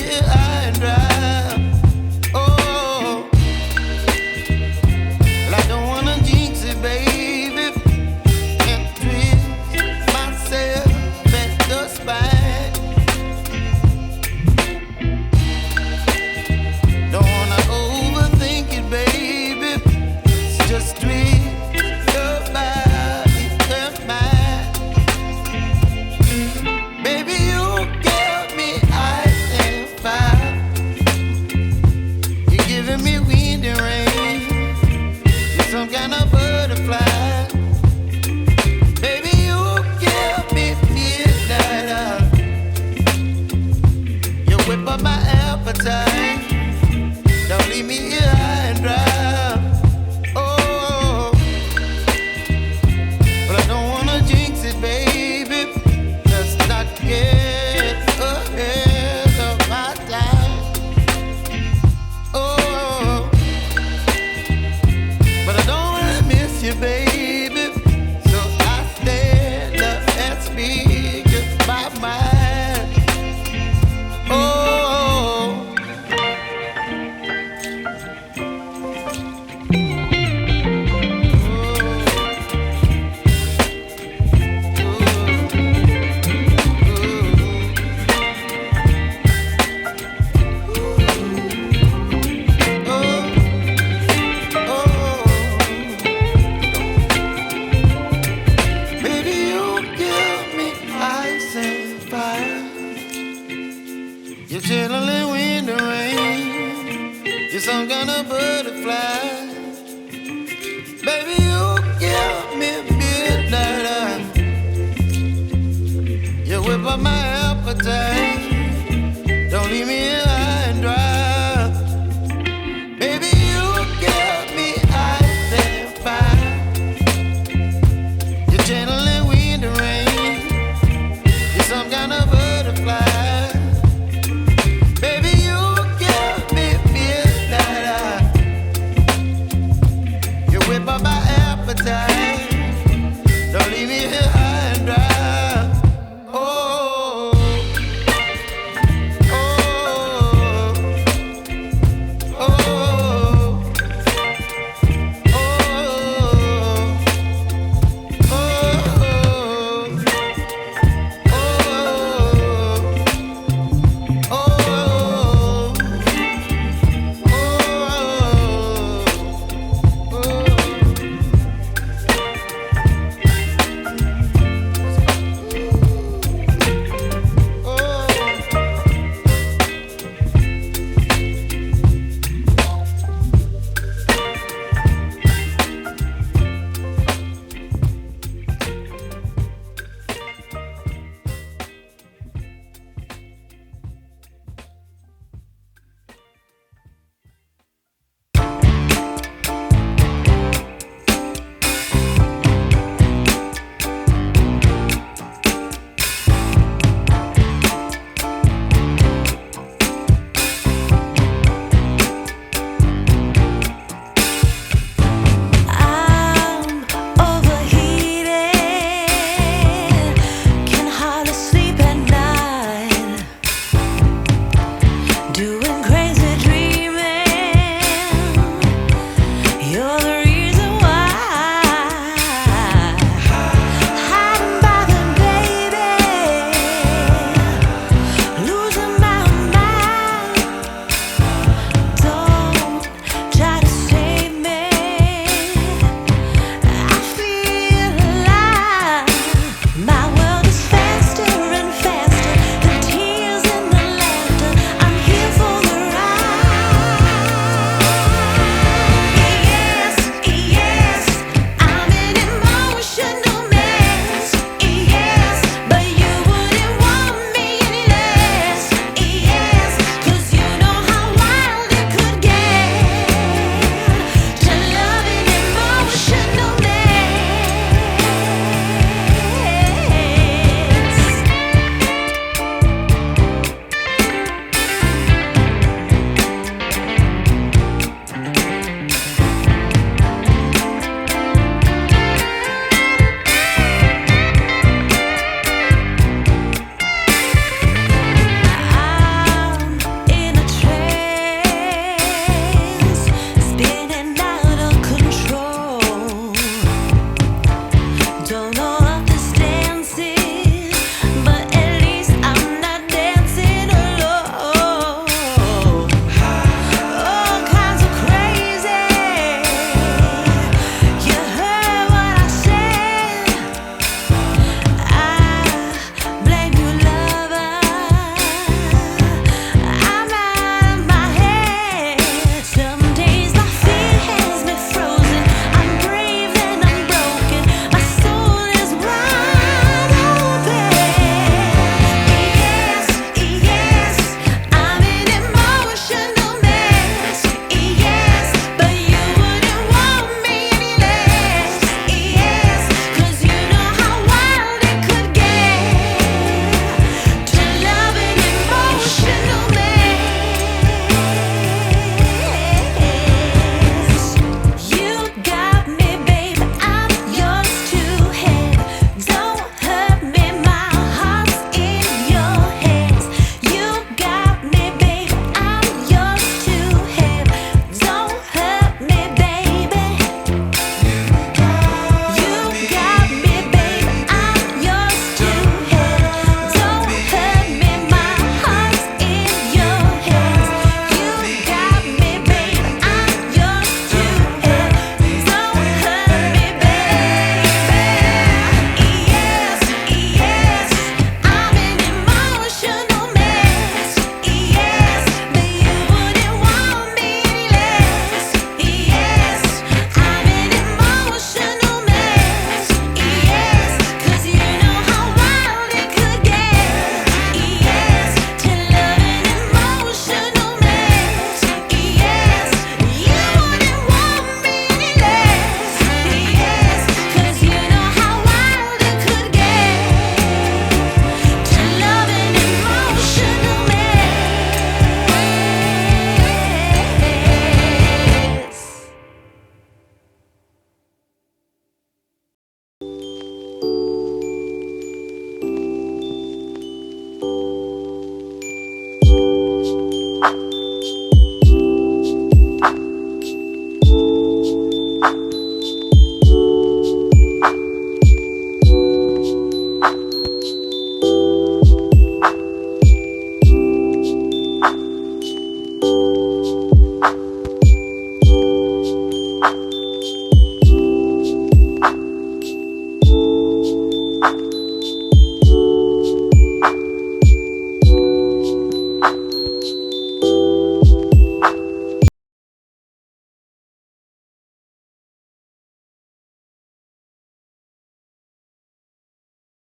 here high and dry. Oh, well, I don't wanna jinx it, baby, and twist myself at the spine. Don't wanna overthink it, baby. It's just twist your body and mine. Baby, you give me ice and fire. You're giving me wind and rain. You're some kind of butterfly. Baby, you give me midnight. You whip up my appetite. Don't leave me here high and dry. Oh, but I don't wanna jinx it, baby. Let's not get ahead of my time. Oh, but I don't wanna miss you, baby. So I stand up and speak my mind. Oh. Baby, you give me ice and fire. You're chilling wind and rain. You're some kind of butterfly. Baby, you give me midnight. You whip up my appetite.